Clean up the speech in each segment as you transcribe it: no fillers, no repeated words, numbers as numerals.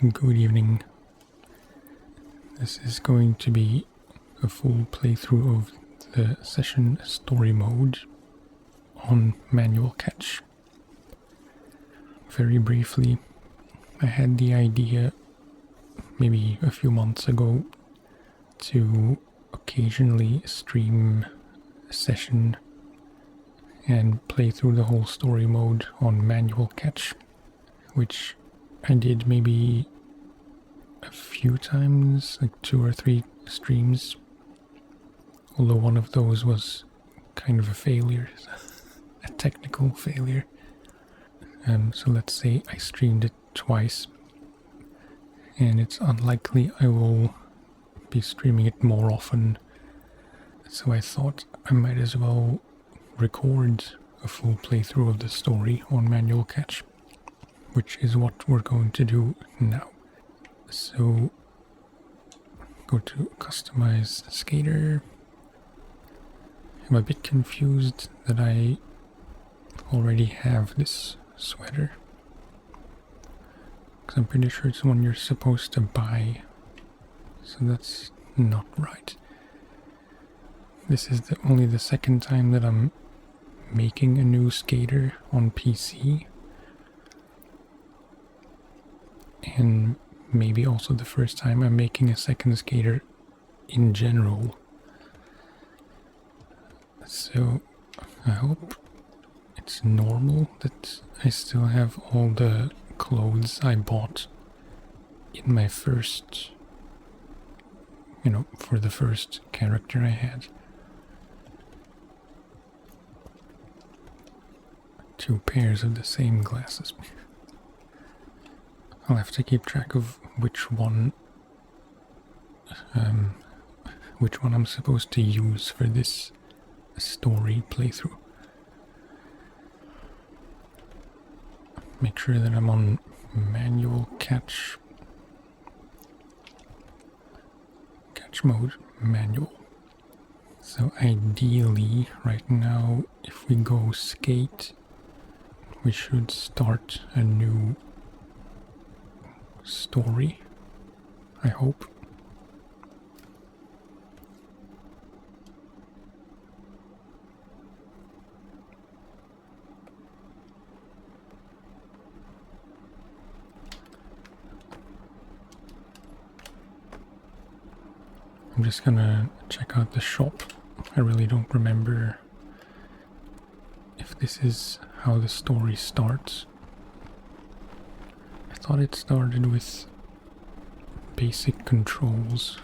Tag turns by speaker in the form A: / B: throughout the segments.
A: Good evening. This is going to be a full playthrough of the session story mode on manual catch. Very briefly, I had the idea maybe a few months ago to occasionally stream a session and play through the whole story mode on manual catch, which I did maybe a few times, like 2 or 3 streams, although one of those was kind of a failure, a technical failure. So let's say I streamed it twice, and it's unlikely I will be streaming it more often, so I thought I might as well record a full playthrough of the story on manual catch, which is what we're going to do now. So go to customize skater. I'm a bit confused that I already have this sweater, because I'm pretty sure it's one you're supposed to buy, so that's not right. This is only the second time that I'm making a new skater on PC, and maybe also the first time I'm making a second skater in general. So I hope it's normal that I still have all the clothes I bought in my first, for the first character I had. 2 pairs of the same glasses. I'll have to keep track of which one I'm supposed to use for this story playthrough. Make sure that I'm on manual catch mode, manual. So ideally, right now, if we go skate, we should start a new story, I hope. I'm just gonna check out the shop. I really don't remember if this is how the story starts. I thought it started with basic controls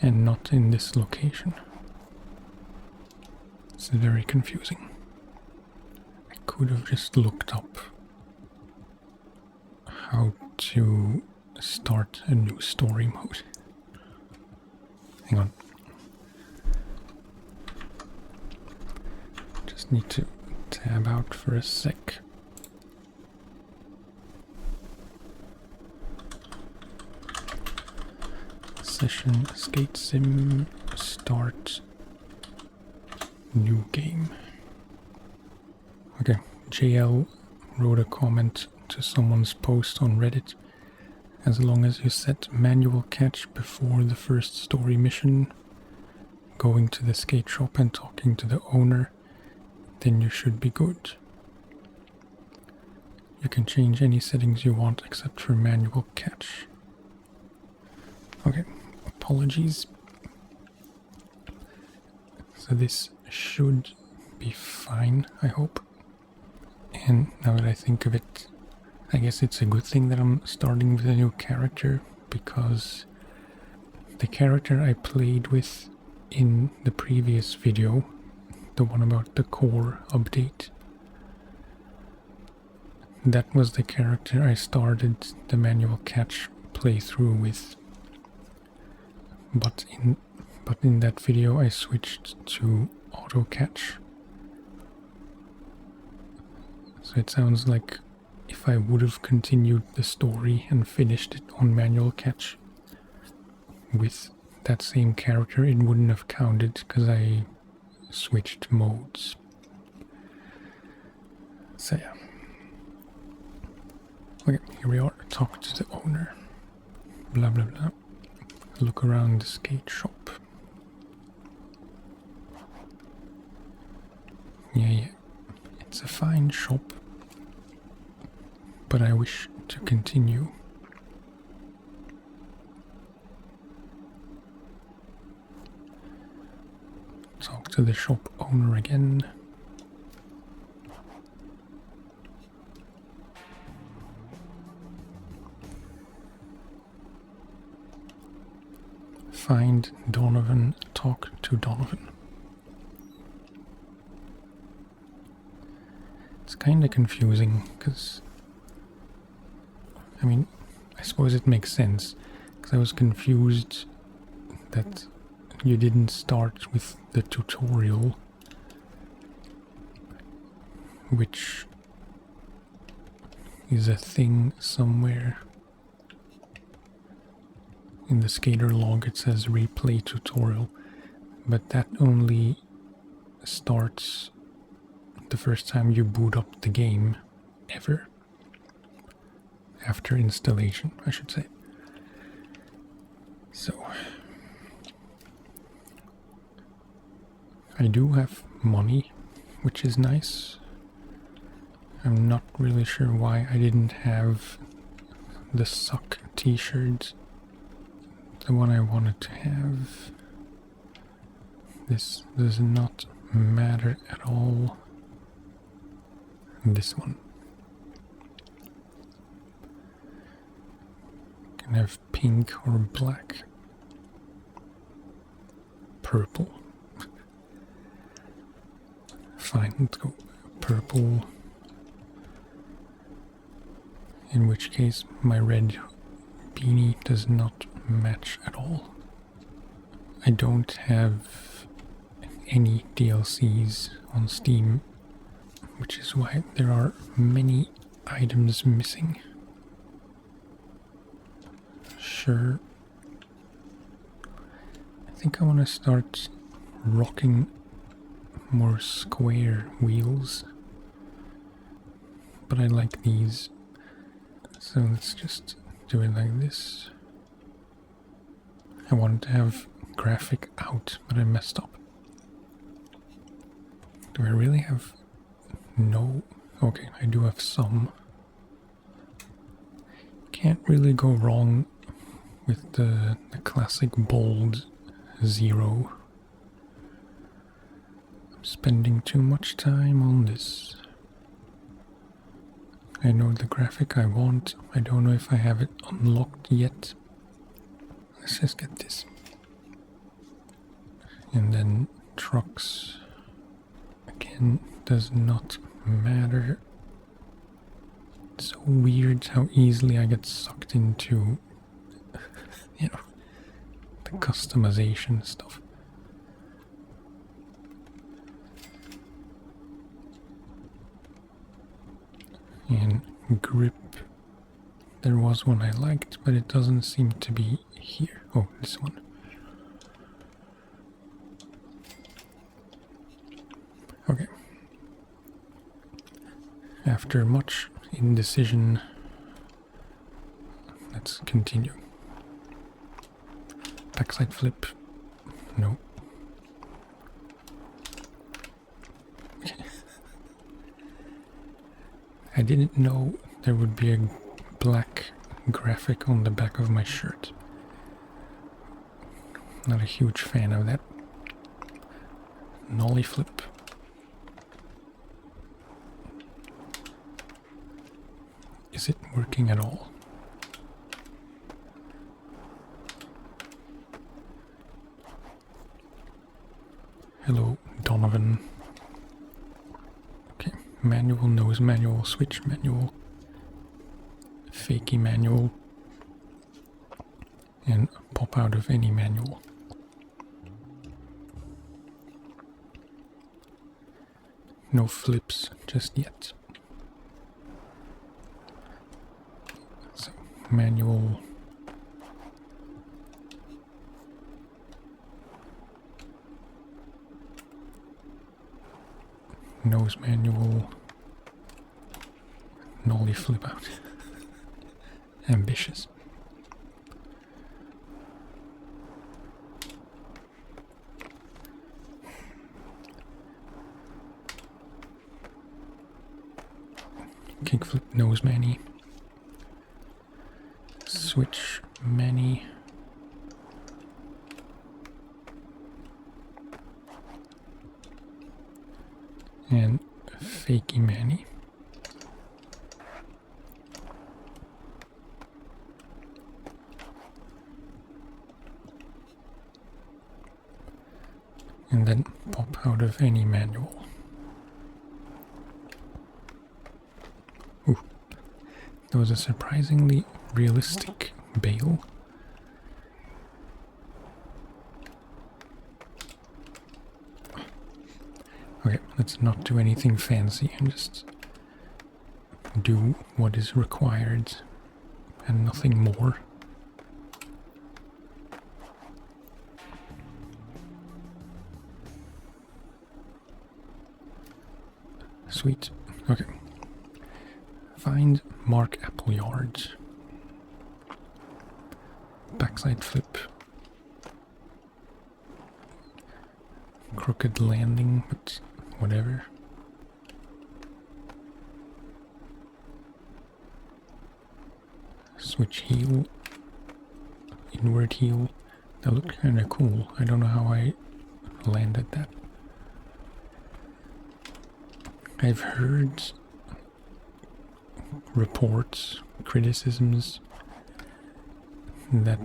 A: and not in this location. It's very confusing. I could have just looked up how to start a new story mode. Hang on. Just need to tab out for a sec. Session skate sim start new game. Okay, JL wrote a comment to someone's post on Reddit. As long as you set manual catch before the first story mission, going to the skate shop and talking to the owner, then you should be good. You can change any settings you want except for manual catch. Okay, apologies. So this should be fine, I hope. And now that I think of it, I guess it's a good thing that I'm starting with a new character, because the character I played with in the previous video, the one about the core update, that was the character I started the manual catch playthrough with. But in that video I switched to auto catch. So it sounds like if I would have continued the story and finished it on manual catch with that same character, it wouldn't have counted because I switched modes. So yeah. Okay, here we are. talk to the owner. Blah blah blah. Look around the skate shop. Yeah. It's a fine shop, but I wish to continue. Talk to the shop owner again. Find Donovan, talk to Donovan. It's kind of confusing because, I mean, I suppose it makes sense because I was confused that you didn't start with the tutorial, which is a thing somewhere. In the skater log it says replay tutorial, but that only starts the first time you boot up the game ever. After installation, I should say. So I do have money, which is nice. I'm not really sure why I didn't have the suck t-shirt, the one I wanted to have. This does not matter at all. This one can have pink or black. Purple. Fine, let's go purple. In which case my red beanie does not match at all. I don't have any DLCs on Steam, which is why there are many items missing. Sure. I think I want to start rocking more square wheels, but I like these, so let's just do it like this. I wanted to have graphic out, but I messed up. Do I really have no? Okay, I do have some. Can't really go wrong with the classic bold 0. I'm spending too much time on this. I know the graphic I want. I don't know if I have it unlocked yet. Let's just get this. And then trucks. Again, does not matter. It's so weird how easily I get sucked into, you know, the customization stuff. And grip, there was one I liked, but it doesn't seem to be here. Oh, this one. Okay. After much indecision, let's continue. Backside flip. No. I didn't know there would be a black graphic on the back of my shirt. Not a huge fan of that. Nollie flip. Is it working at all? Hello, Donovan. Okay, manual, nose manual, switch manual, fakey manual, and pop out of any manual. No flips just yet. So, manual. Nose manual. Nollie flip out. ambitious. Kickflip nose mani. Switch mani. And fakey mani. And then pop out of any manual. Ooh, that was a surprisingly realistic bail. Okay, let's not do anything fancy and just do what is required and nothing more. Sweet. Okay. Find Mark Appleyard. Backside flip. Crooked landing, but whatever. Switch heel. Inward heel. That looked kinda cool. I don't know how I landed that. I've heard reports, criticisms that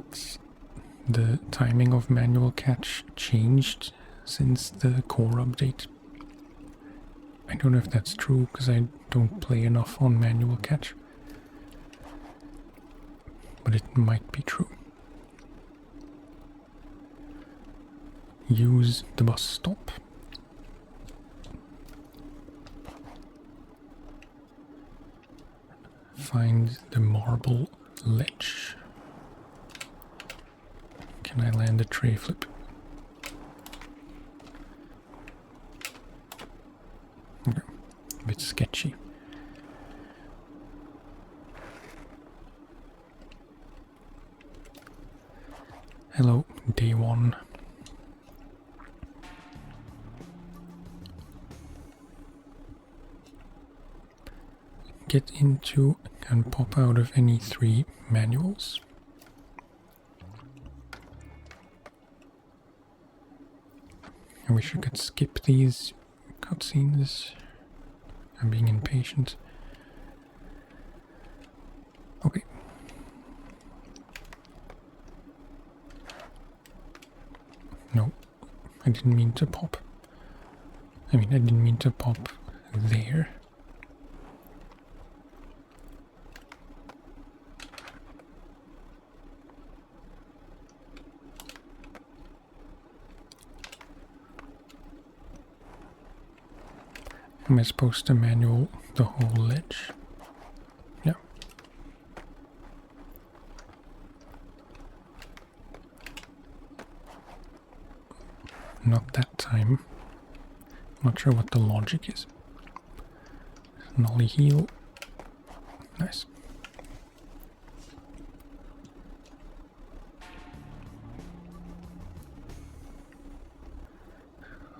A: the timing of manual catch changed since the core update. I don't know if that's true because I don't play enough on manual catch, but it might be true. Use the bus stop. Find the marble ledge. Can I land a tray flip? Okay. A bit sketchy. Hello, day one. Get into and pop out of any 3 manuals. I wish I could skip these cutscenes. I'm being impatient. Okay. No, I didn't mean to pop. I didn't mean to pop there. Am I supposed to manual the whole ledge? Yeah. Not that time. Not sure what the logic is. Nollie heel. Nice.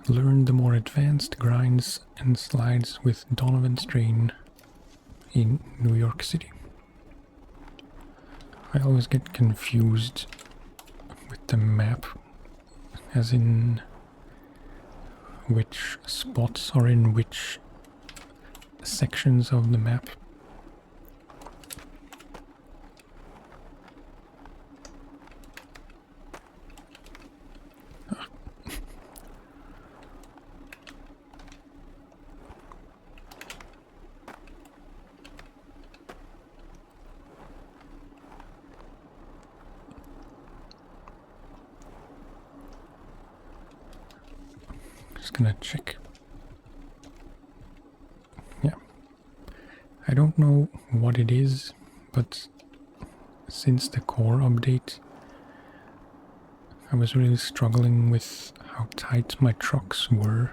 A: Learn the more advanced grinds and slides with Donovan's Drain in New York City. I always get confused with the map, as in which spots are in which sections of the map. Just gonna check. Yeah. I don't know what it is, but since the core update, I was really struggling with how tight my trucks were.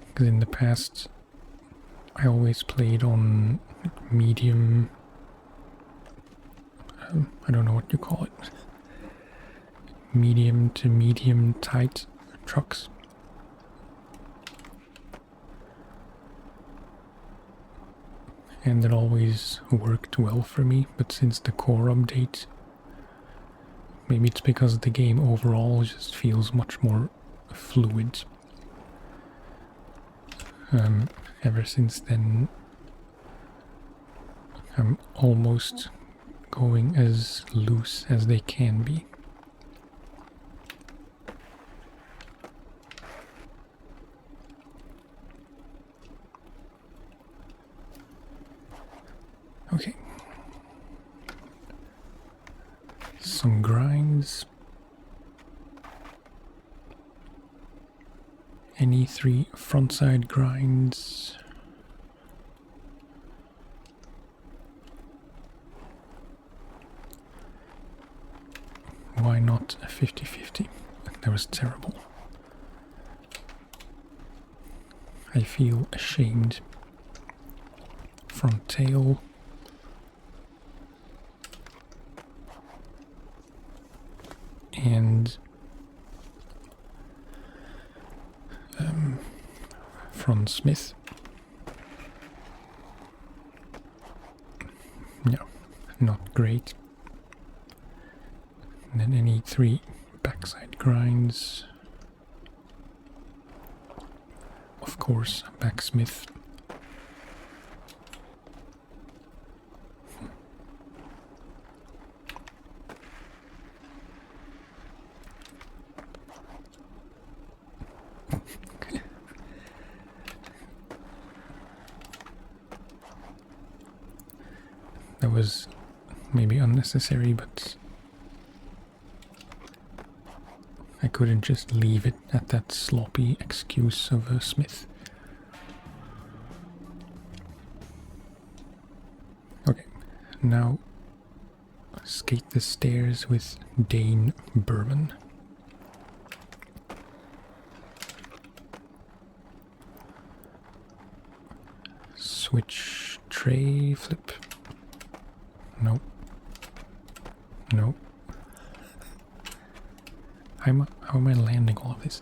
A: Because in the past, I always played on medium, I don't know what you call it, medium to medium tight trucks. And it always worked well for me, but since the core update, maybe it's because the game overall just feels much more fluid. Ever since then, I'm almost going as loose as they can be. Okay. Some grinds. Any 3 frontside grinds. Why not a 50-50? That was terrible. I feel ashamed. Front tail. And front smith. No, not great. And then any 3 backside grinds. Of course, backsmith. That was maybe unnecessary, but I couldn't just leave it at that sloppy excuse of a smith. Okay, now skate the stairs with Dane Bourbon. Switch tray flip. Nope. Nope. How am I landing all of this?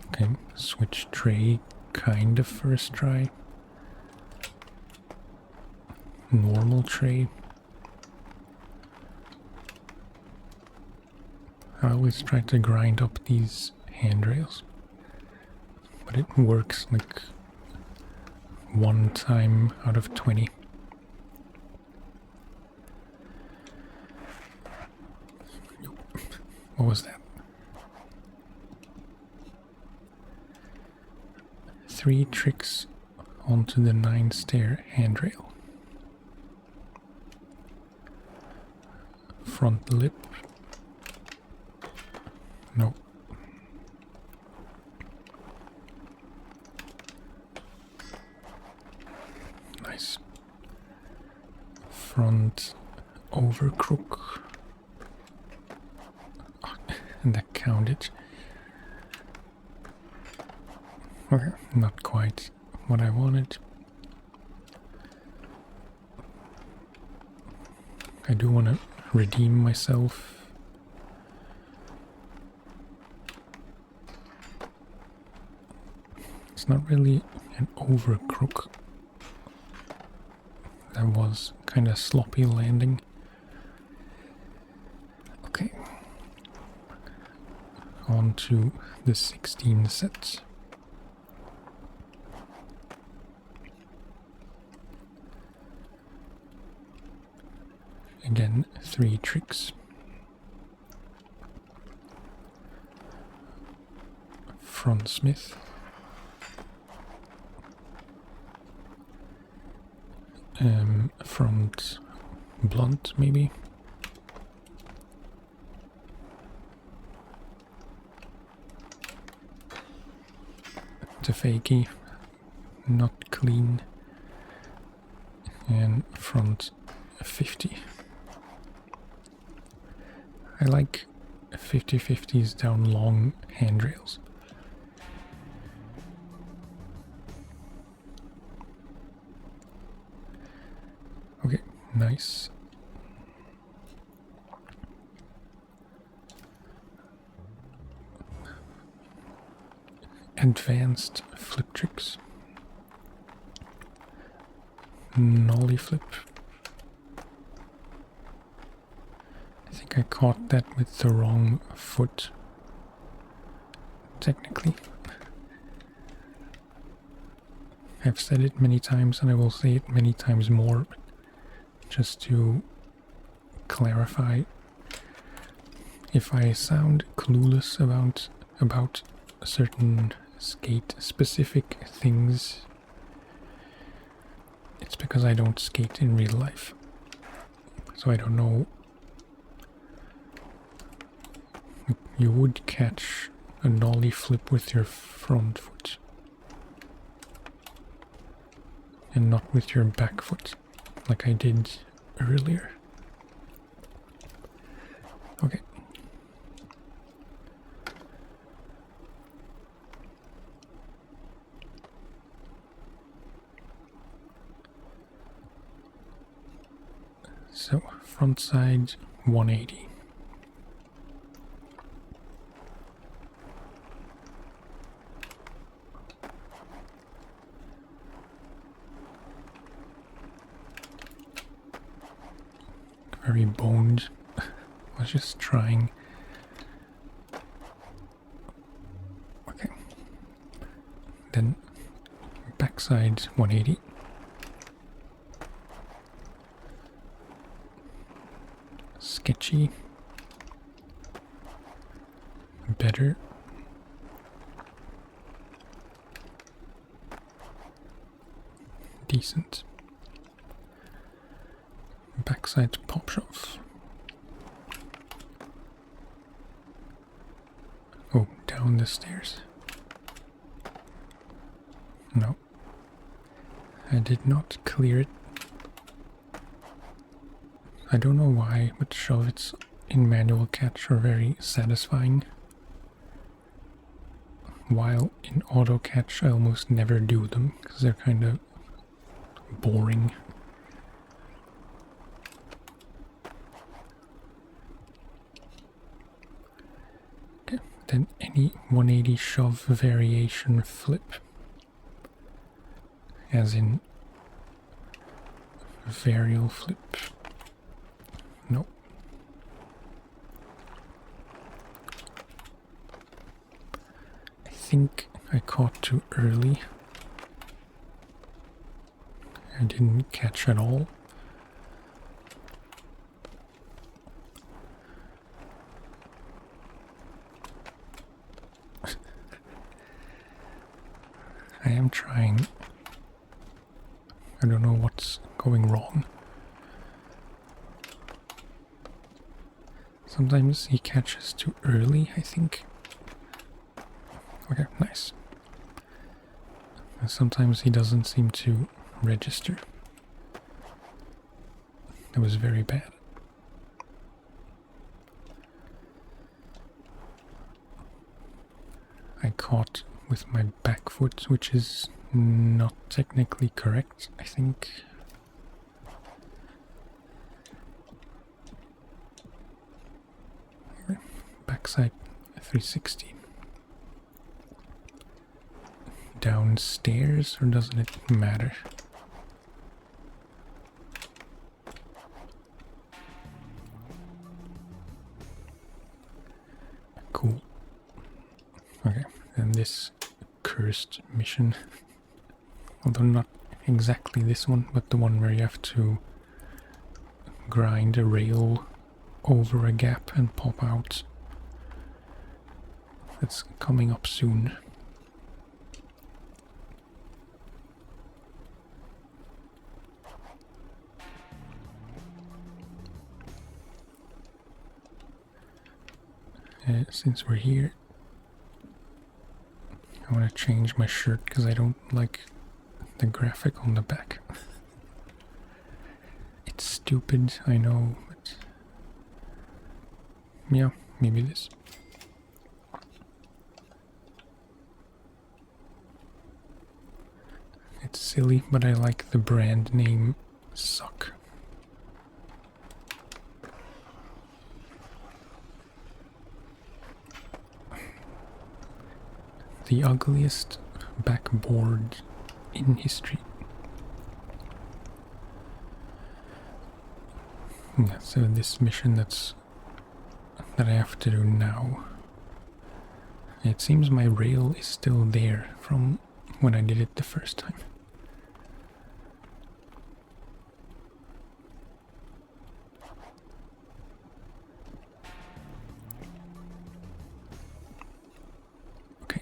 A: Okay, switch tray, kind of first try. Normal tray. I always try to grind up these handrails, but it works like 1 time out of 20. What was that? 3 tricks onto the 9-stair handrail. Front lip. Nope. Nice. Front over crook. Oh, and that counted. Okay, not quite what I wanted. I do want to redeem myself. It's not really an over crook. That was kind of sloppy landing. Okay. On to the 16 sets. Again, 3 tricks. Front smith. Front blunt, maybe. To fakie, not clean. And front 50. I like 50/50s down long handrails. Okay, nice. Advanced flip tricks. Nollie flip. I think I caught that with the wrong foot, technically. I've said it many times and I will say it many times more, just to clarify. If I sound clueless about certain skate-specific things, it's because I don't skate in real life. So I don't know. You would catch a nollie flip with your front foot and not with your back foot, like I did earlier. Okay. So, frontside 180. Very boned. I was just trying. Okay. Then backside 180. Sketchy. Better. Decent. Backside pop shelf. Oh, down the stairs. No. I did not clear it. I don't know why, but shove-its in manual catch are very satisfying. While in auto catch I almost never do them, because they're kind of boring. Okay, then any 180 shove variation flip. As in varial flip. No. I think I caught too early. I didn't catch at all. I am trying. I don't know what's going wrong. Sometimes he catches too early, I think. Okay, nice. And sometimes he doesn't seem to register. That was very bad. I caught with my back foot, which is not technically correct, I think. Backside 360. Downstairs, or doesn't it matter? Cool. Okay, and this cursed mission, although not exactly this one, but the one where you have to grind a rail over a gap and pop out. That's coming up soon. Since we're here, I want to change my shirt because I don't like the graphic on the back. It's stupid, I know, but yeah, maybe this. It's silly, but I like the brand name Suck. The ugliest backboard in history. Yeah, so this mission that I have to do now. It seems my rail is still there from when I did it the first time. Okay.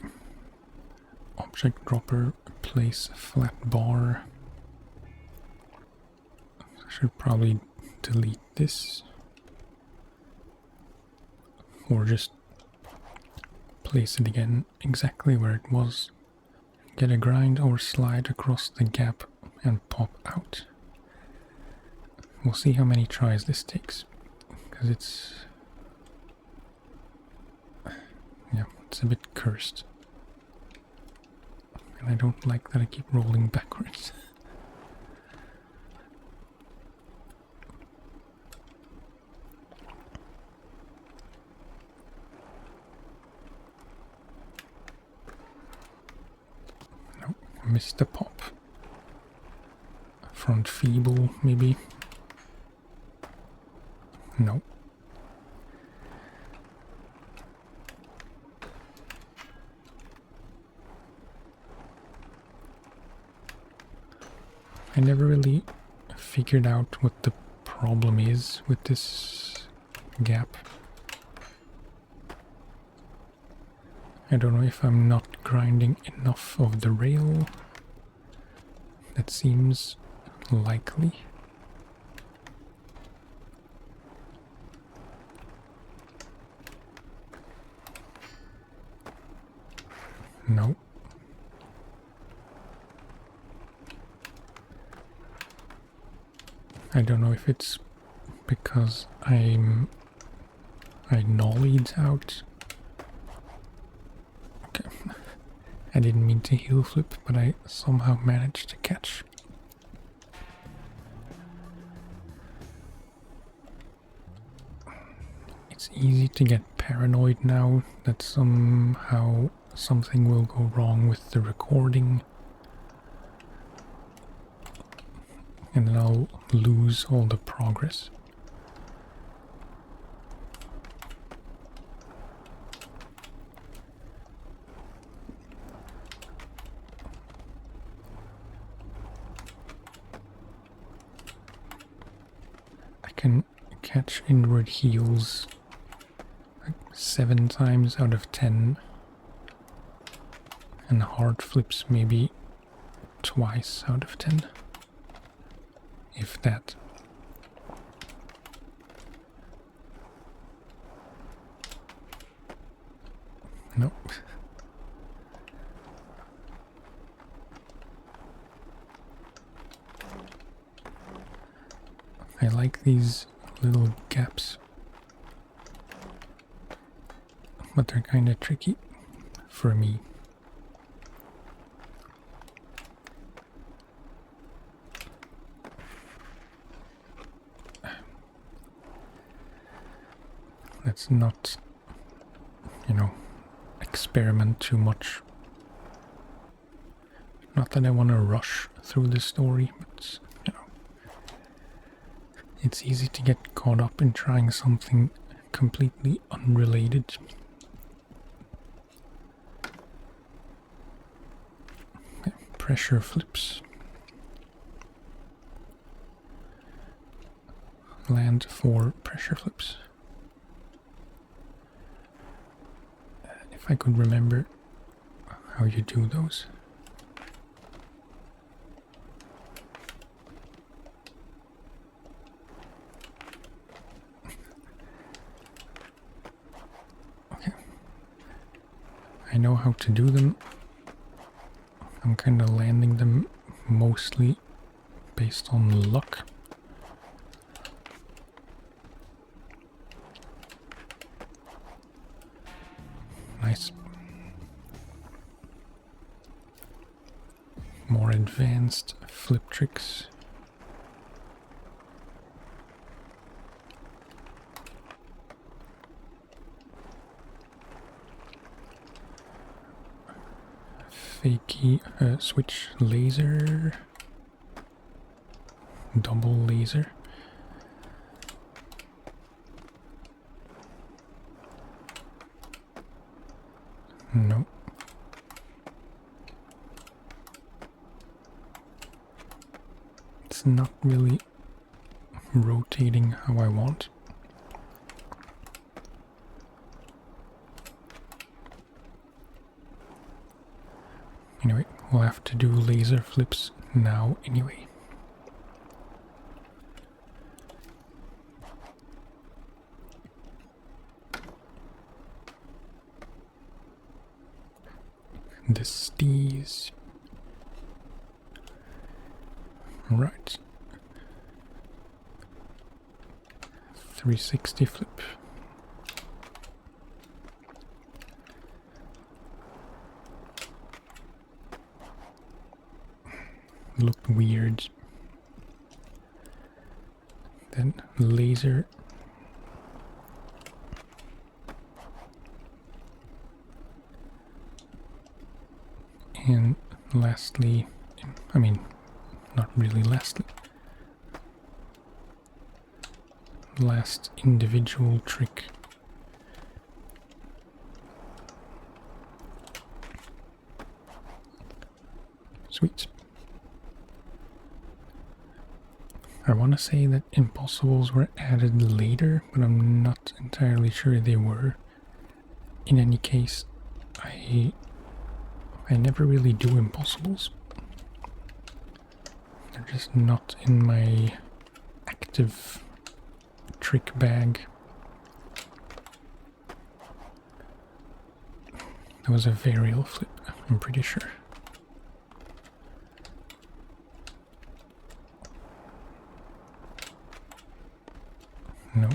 A: Object dropper, place flat bar. I should probably delete this. Or just place it again exactly where it was. Get a grind or slide across the gap and pop out. We'll see how many tries this takes. Because it's a bit cursed. And I don't like that I keep rolling backwards. Missed the pop. Front feeble, maybe. No. I never really figured out what the problem is with this gap. I don't know if I'm not grinding enough of the rail. That seems likely. No. I don't know if it's because I nollied out. Okay. I didn't mean to heel flip, but I somehow managed to catch. It's easy to get paranoid now that somehow something will go wrong with the recording. And then I'll lose all the progress. I can catch inward heels like 7 times out of 10. And hard flips maybe twice out of 10. If that. No. I like these little gaps, but they're kind of tricky for me. Let's not, experiment too much. Not that I want to rush through the story, but, it's easy to get caught up in trying something completely unrelated. Okay, pressure flips. Land 4 pressure flips. If I could remember how you do those. Okay. I know how to do them. I'm kind of landing them mostly based on luck. nice. More advanced flip tricks. Fakey, switch laser. Double laser. No. It's not really rotating how I want. Anyway, we'll have to do laser flips now anyway. The steez. Right. 360 flip. Looked weird. Then laser. And lastly, I mean, not really lastly, last individual trick. Sweet. I want to say that impossibles were added later, but I'm not entirely sure they were. In any case, I never really do impossibles. They're just not in my active trick bag. That was a varial flip, I'm pretty sure. No.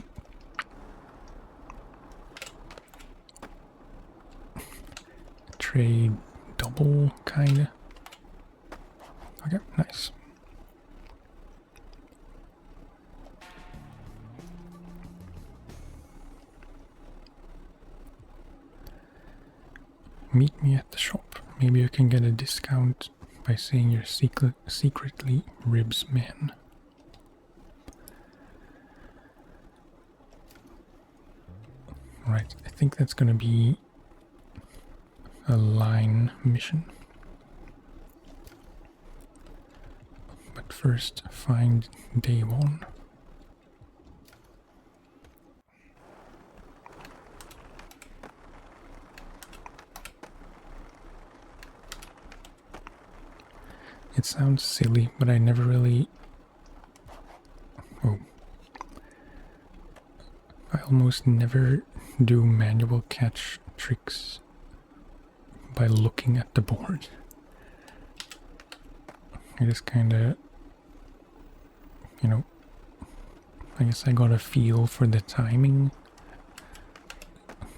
A: Trade double, kinda. Okay, nice. Meet me at the shop. Maybe you can get a discount by saying you're secretly Ribs Man. Right, I think that's gonna be a line mission. But first, find day one. It sounds silly, but I never really... Oh. I almost never do manual catch tricks by looking at the board. I just kinda, you know, I guess I got a feel for the timing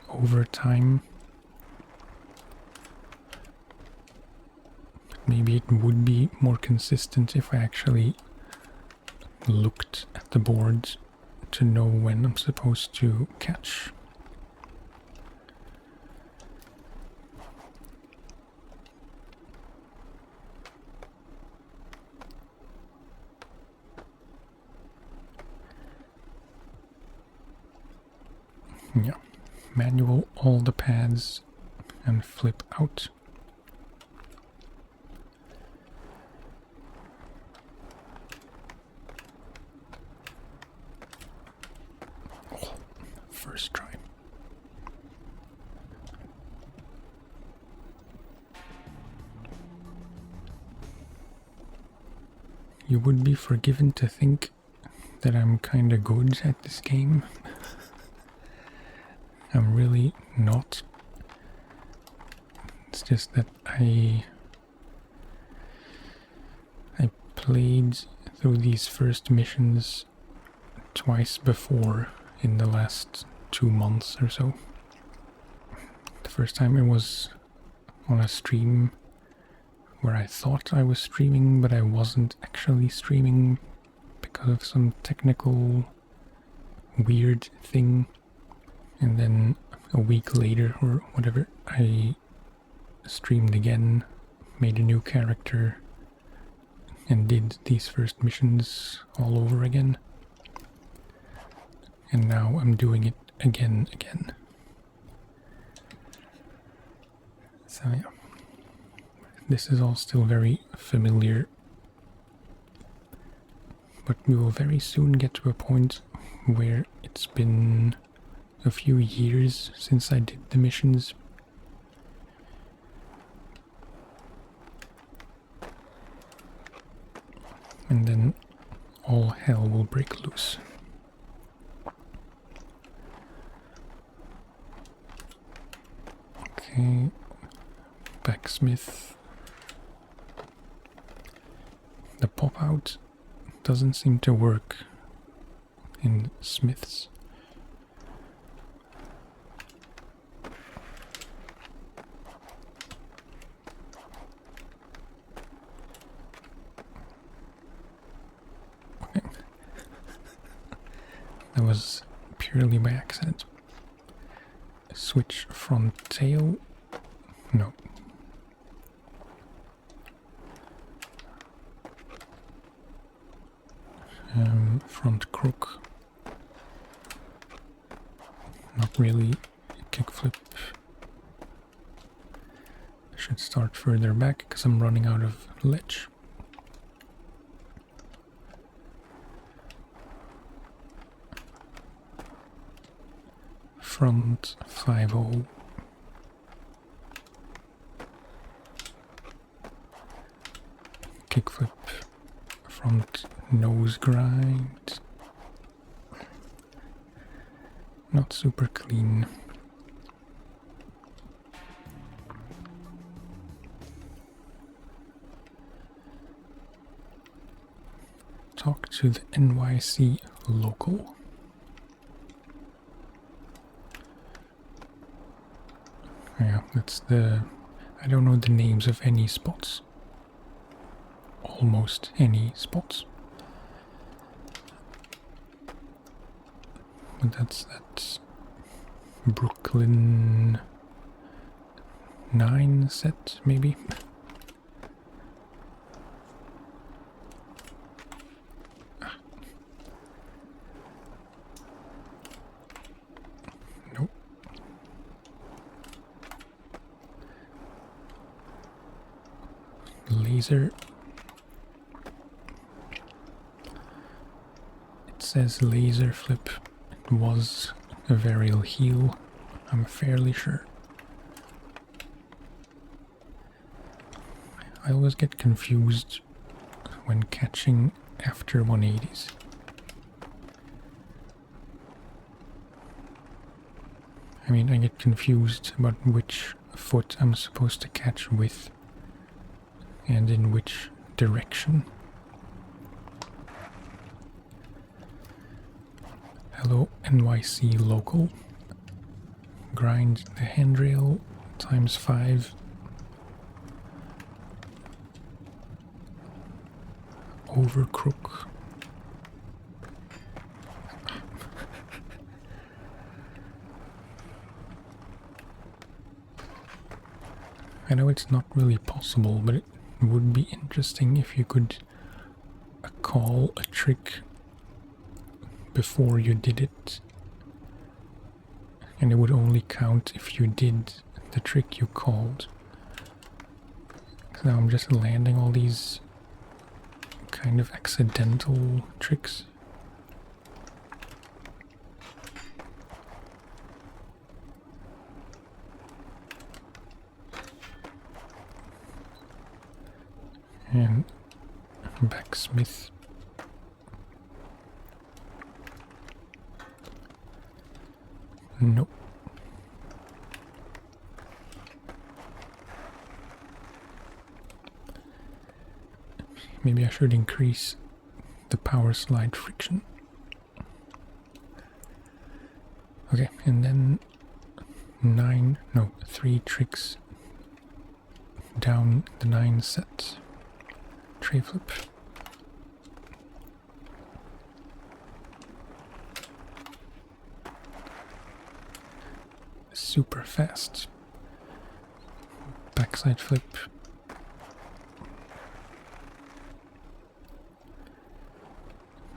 A: over time. Maybe it would be more consistent if I actually looked at the boards to know when I'm supposed to catch. Yeah, manual all the pads and flip out. Oh, first try. You would be forgiven to think that I'm kinda good at this game. I'm really not. It's just that I played through these first missions twice before in the last 2 months or so. The first time it was on a stream where I thought I was streaming, but I wasn't actually streaming because of some technical weird thing. And then a week later or whatever, I streamed again, made a new character, and did these first missions all over again. And now I'm doing it again. So yeah, this is all still very familiar, but we will very soon get to a point where it's been a few years since I did the missions. And then all hell will break loose. Okay, backsmith. The pop-out doesn't seem to work in smiths. Okay. That was purely by accident. Switch front tail. No. Front crook. Not really. Kickflip. I should start further back because I'm running out of ledge. Front 5-0. Kickflip. Front nose grind. Not super clean. Talk to the NYC local. Yeah, that's the... I don't know the names of any spots. Almost any spots. But that's Brooklyn 9 set, maybe? Nope. Laser. It says laser flip. It was a varial heel, I'm fairly sure. I always get confused when catching after 180s. I mean, I get confused about which foot I'm supposed to catch with and in which direction. Hello, NYC local. Grind the handrail times 5. Over crook. I know it's not really possible, but it would be interesting if you could call a trick before you did it, and it would only count if you did the trick you called. So now I'm just landing all these kind of accidental tricks. And backsmith. Nope. Maybe I should increase the power slide friction. Okay, and then 3 tricks down the 9 set. Tray flip. Super fast. Backside flip.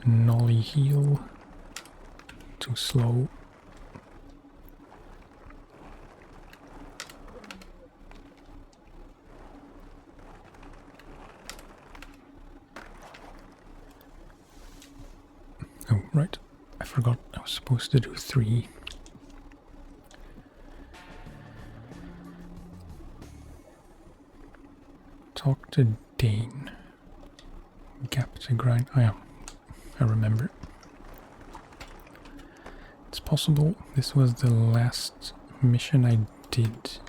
A: Nollie heel. Too slow. Oh, right. I forgot I was supposed to do 3. Talk to Dane. Gap to grind. Oh yeah, I remember. It's possible this was the last mission I did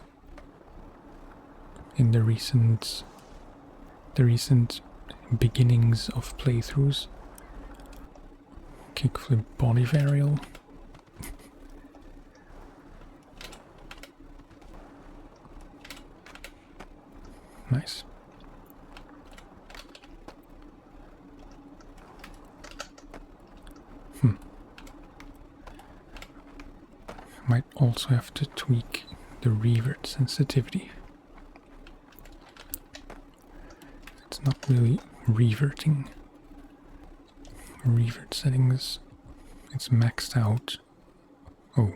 A: in the recent beginnings of playthroughs. Kickflip body varial. Nice. Might also have to tweak the revert sensitivity. It's not really reverting. Revert settings, it's maxed out. Oh.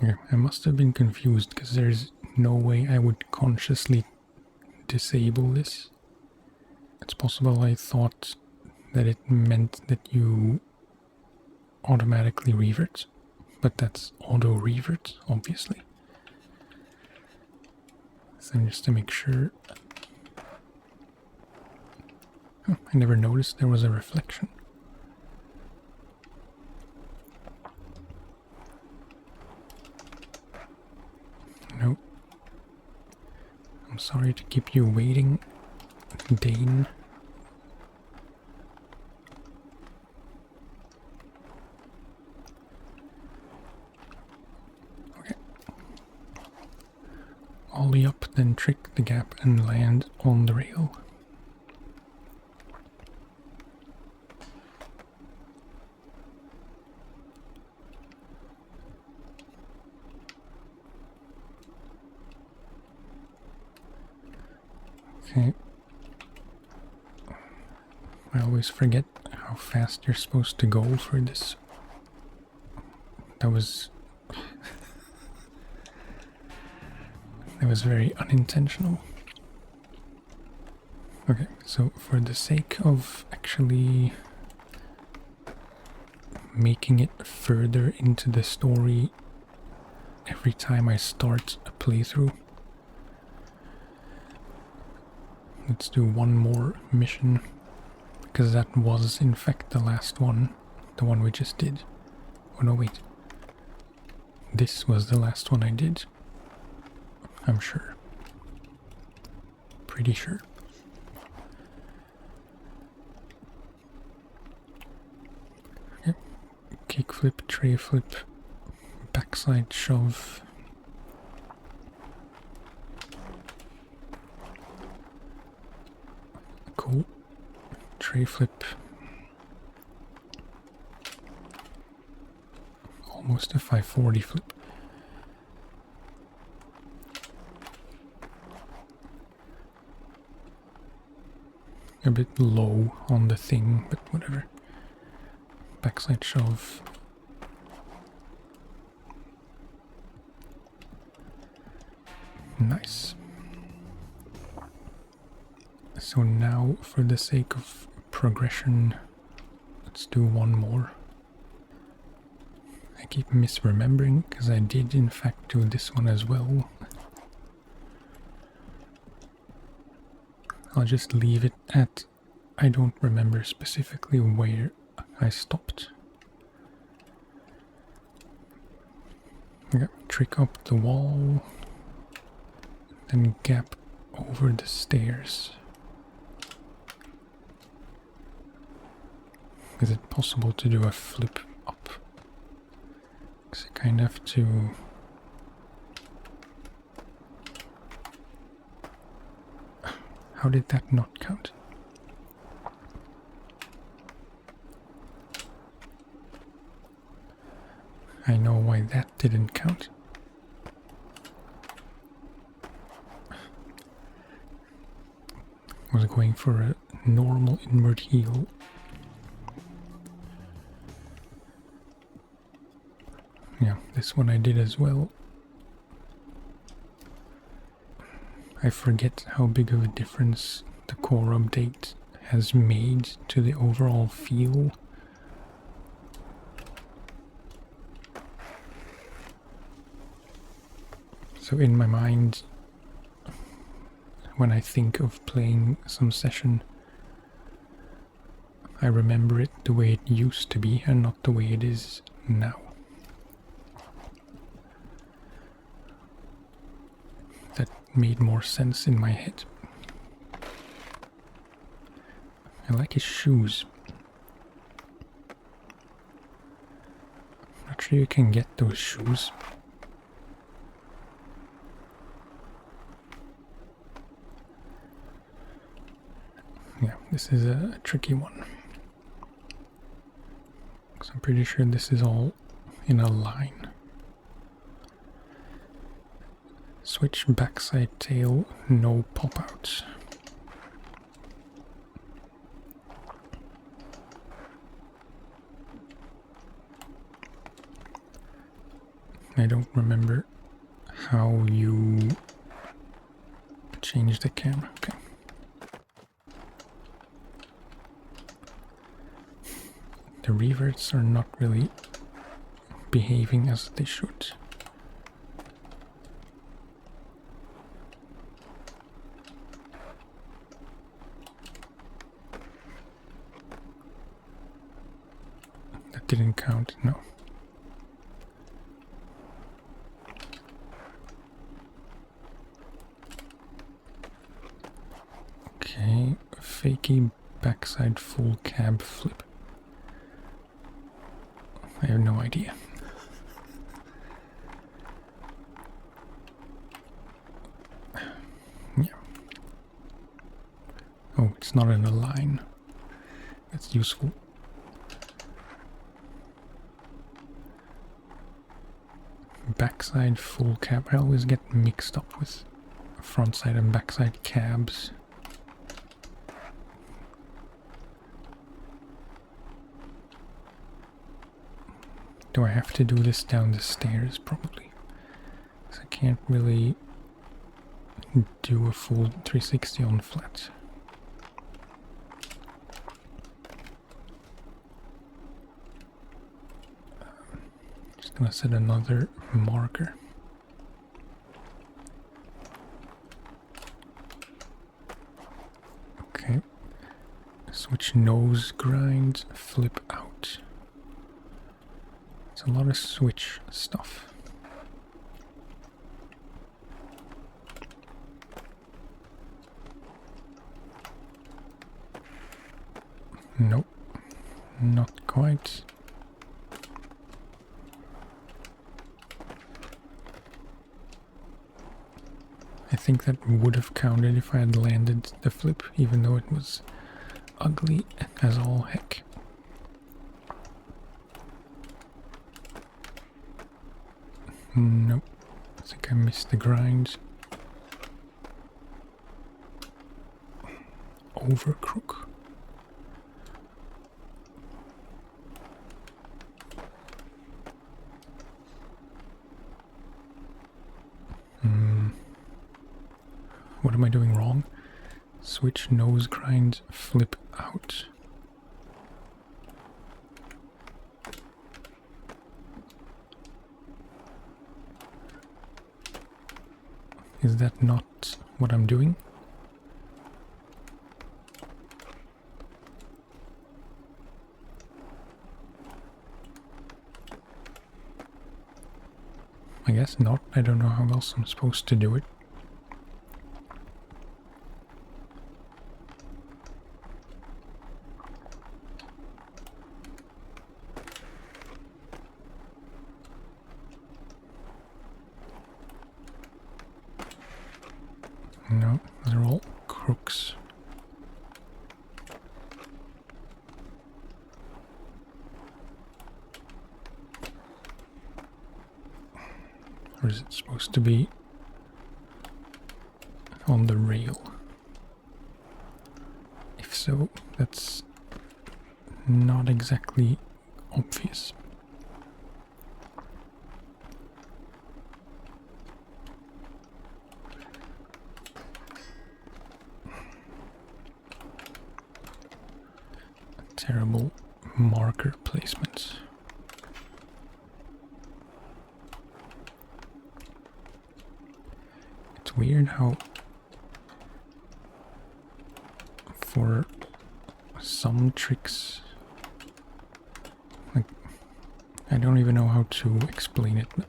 A: Yeah, I must have been confused because there's no way I would consciously disable this. It's possible I thought that it meant that you automatically revert, but that's auto revert, obviously. So just to make sure. Oh, I never noticed there was a reflection. No. I'm sorry to keep you waiting, Dane. Okay. Ollie up, then trick the gap and land on the rail. Okay. I always forget how fast you're supposed to go for this. That was very unintentional. Okay, so for the sake of actually making it further into the story every time I start a playthrough, let's do one more mission, because that was in fact the last one, the one we just did. Oh no, wait. This was the last one I did. I'm sure. Pretty sure. Okay. Kickflip, tray flip, backside shove. Cool. Tray flip. Almost a 540 flip. A bit low on the thing, but whatever. Backside shove. Nice. So now, for the sake of progression, let's do one more. I keep misremembering, because I did in fact do this one as well. I'll just leave it at, I don't remember specifically where I stopped. Okay, trick up the wall, then gap over the stairs. Is it possible to do a flip up? Because I kind of have to How did that not count? I know why that didn't count. I was going for a normal inward heel. Yeah, this one I did as well. I forget how big of a difference the core update has made to the overall feel. So in my mind, when I think of playing some session, I remember it the way it used to be and not the way it is now. That made more sense in my head. I like his shoes. Not sure you can get those shoes. Yeah, this is a tricky one. So I'm pretty sure this is all in a line. Switch backside tail, no pop-outs. I don't remember how you change the camera. Okay. The reverts are not really behaving as they should. That didn't count, no. Okay, fakey backside full cab flip. I have no idea. Yeah. Oh, it's not in a line. That's useful. Backside full cab. I always get mixed up with frontside and backside cabs. Do I have to do this down the stairs? Probably. Because I can't really do a full 360 on flat. Just gonna set another marker. Okay. Switch nose grind, flip out. It's a lot of switch stuff. Nope, not quite. I think that would have counted if I had landed the flip, even though it was ugly as all heck. Nope, I think I missed the grind. Over crook. What am I doing wrong? Switch nose grind, flip out. Is that not what I'm doing? I guess not. I don't know how else I'm supposed to do it. No, they're all crooks. supposed to be on the rail? If so, that's not exactly obvious. Terrible marker placements. It's weird how for some tricks, like, I don't even know how to explain it, but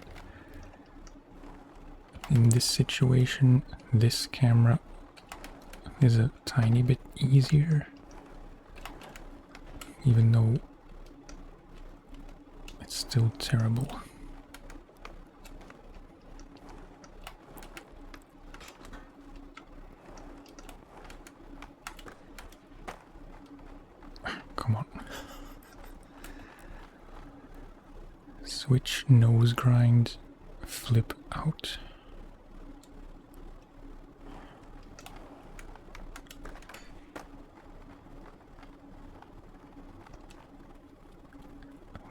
A: in this situation, this camera is a tiny bit easier, even though it's still terrible. Come on. Switch nose grind, flip out.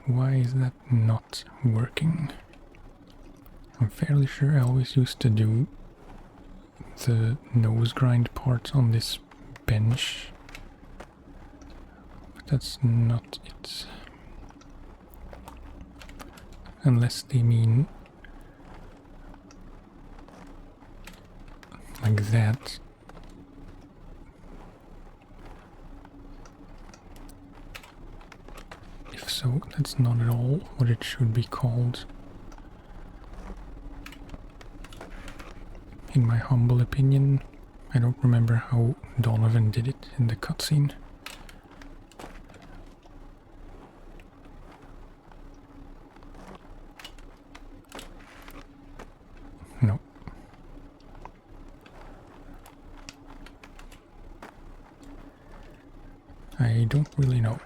A: Why is that not working? I'm fairly sure I always used to do the nose grind part on this bench. But that's not it. Unless they mean like that. If so, that's not at all what it should be called. In my humble opinion, I don't remember how Donovan did it in the cutscene. No. I don't really know.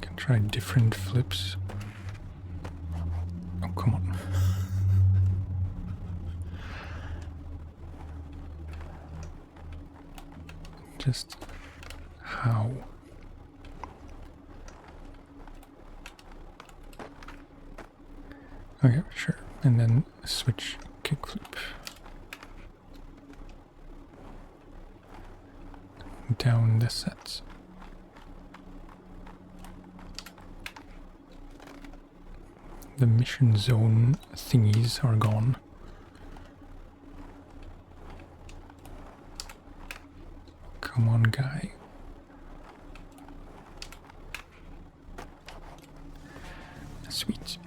A: Can try different flips. Oh, come on. Just how? Okay, sure. And then switch kickflip. Down the sets. The mission zone thingies are gone. Come on, guy. Sweet.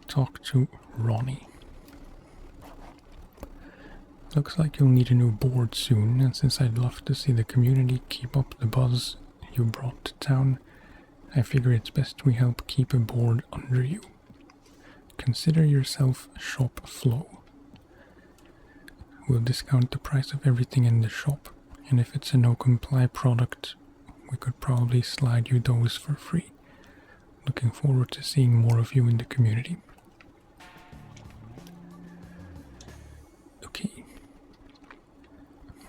A: Talk to Ronnie. Looks like you'll need a new board soon, and since I'd love to see the community keep up the buzz you brought to town, I figure it's best we help keep a board under you. Consider yourself shop flow. We'll discount the price of everything in the shop, and if it's a no-comply product, we could probably slide you those for free. Looking forward to seeing more of you in the community. Okay.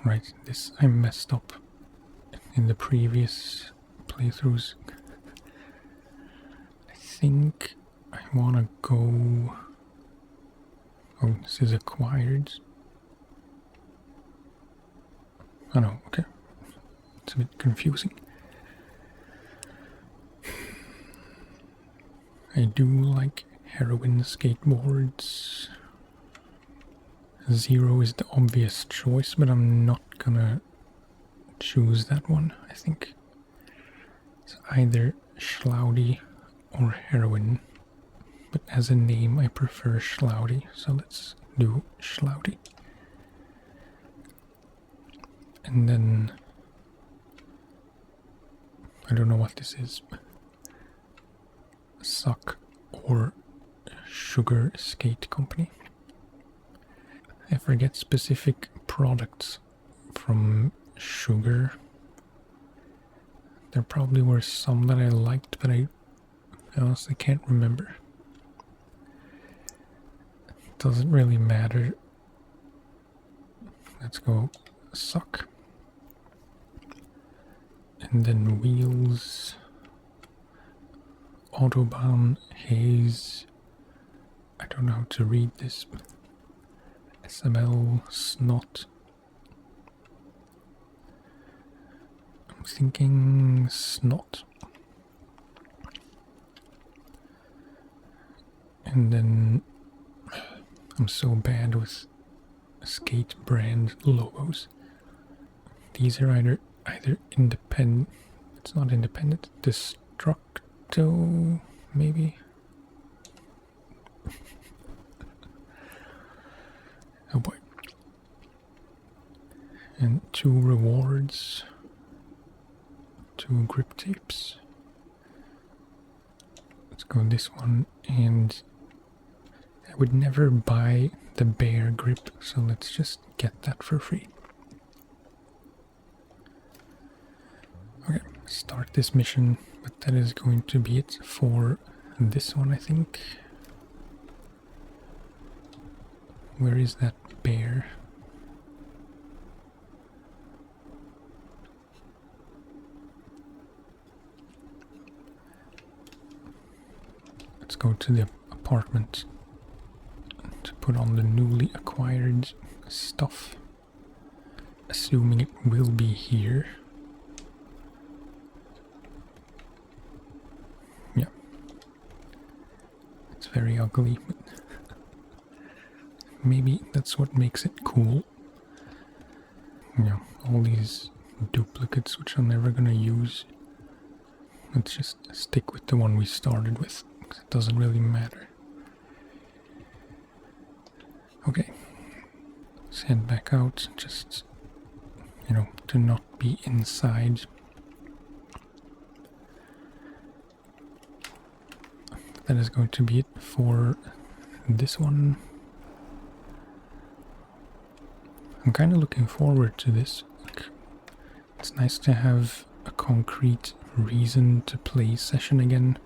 A: Right, this I messed up in the previous playthroughs. I think I want to go... Oh, this is acquired. Oh no, okay. It's a bit confusing. I do like heroin skateboards. Zero is the obvious choice, but I'm not gonna choose that one. I think it's either Schlaudy or heroin, but as a name I prefer Schlaudy, so let's do Schlaudy. And then I don't know what this is. Suck or Sugar Skate Company. I forget specific products from sugar. There probably were some that I liked, but I honestly can't remember. Doesn't really matter. Let's go suck. And then wheels. Autobahn, haze. I don't know how to read this. SML, snot. I'm thinking snot. And then I'm so bad with skate brand logos. These are either independent. It's not independent. Destructo, maybe. Oh boy. And 2 rewards. 2 grip tapes. Let's go this one, and I would never buy the bear grip, so let's just get that for free. Okay, start this mission, but that is going to be it for this one, I think. Where is that bear? Let's go to the apartment to put on the newly acquired stuff, assuming it will be here. Yeah, it's very ugly, but maybe that's what makes it cool. Yeah, all these duplicates which I'm never gonna use. Let's just stick with the one we started with, because it doesn't really matter. Okay, let's head back out, just, to not be inside. That is going to be it for this one. I'm kind of looking forward to this. It's nice to have a concrete reason to play session again.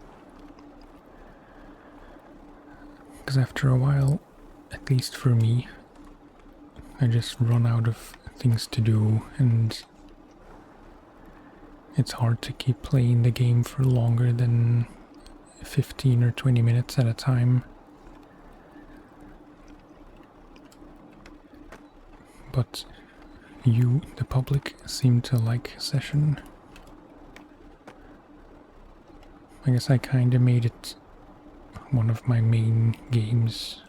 A: Because after a while, at least for me, I just run out of things to do, and it's hard to keep playing the game for longer than 15 or 20 minutes at a time. But you, the public, seem to like session. I guess I kinda made it one of my main games.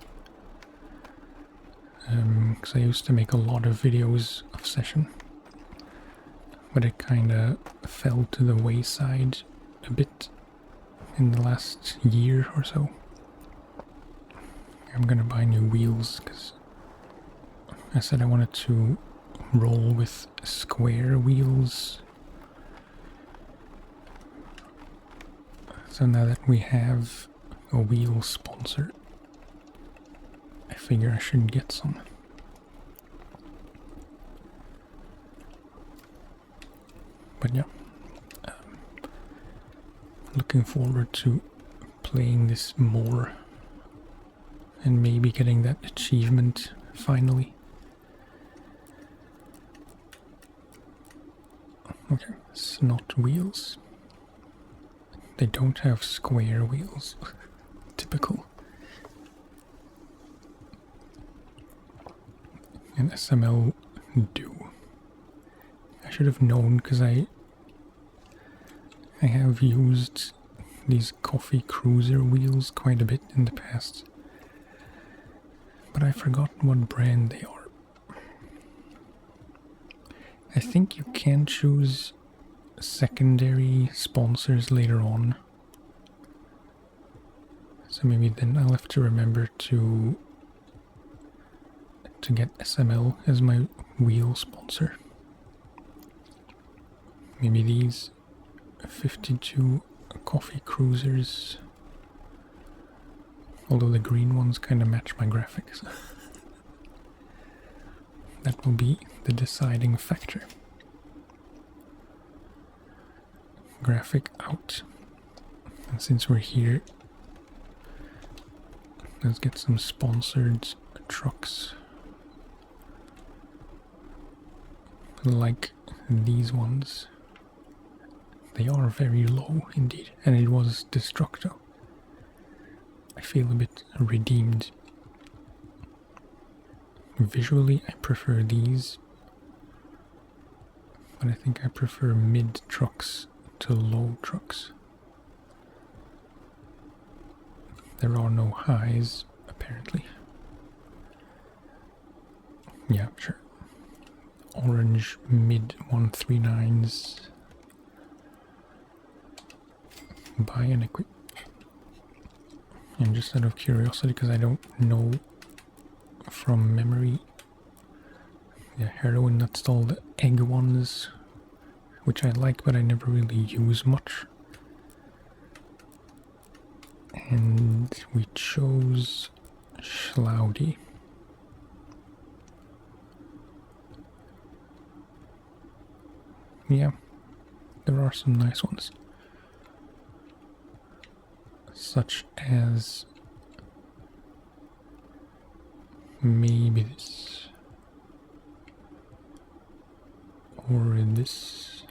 A: Because I used to make a lot of videos of session. But it kinda fell to the wayside a bit in the last year or so. I'm gonna buy new wheels because I said I wanted to roll with square wheels. So now that we have a wheel sponsor, I figure I should get some. But yeah, looking forward to playing this more and maybe getting that achievement finally. Okay, snot wheels. They don't have square wheels. Typical. And SML do. I should have known because I have used these coffee cruiser wheels quite a bit in the past. But I forgot what brand they are. I think you can choose secondary sponsors later on. So maybe then I'll have to remember to get SML as my wheel sponsor. Maybe these 52 coffee cruisers. Although the green ones kind of match my graphics. That will be the deciding factor. Graphic out. And since we're here, let's get some sponsored trucks. Like these ones. They are very low indeed, and it was Destructo. I feel a bit redeemed. Visually, I prefer these, but I think I prefer mid trucks to low trucks. There are no highs, apparently. Yeah, sure. Orange mid 139s. Buy and equip. And just out of curiosity, because I don't know from memory, the heroin, that's all the egg ones, which I like, but I never really use much. And we chose Schlaudy. Yeah, there are some nice ones. Such as maybe this. Or this.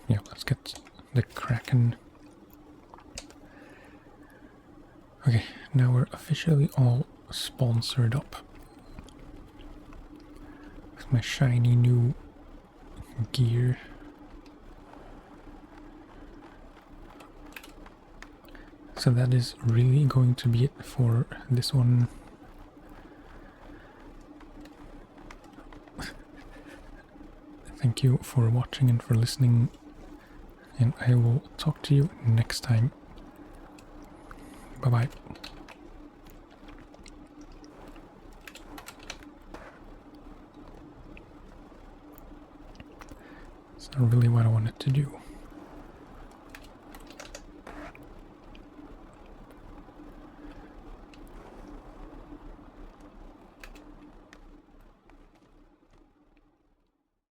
A: Yeah, let's get the Kraken. Okay, now we're officially all sponsored up. With my shiny new gear. So that is really going to be it for this one. Thank you for watching and for listening, and I will talk to you next time. Bye bye. It's not really what I wanted to do.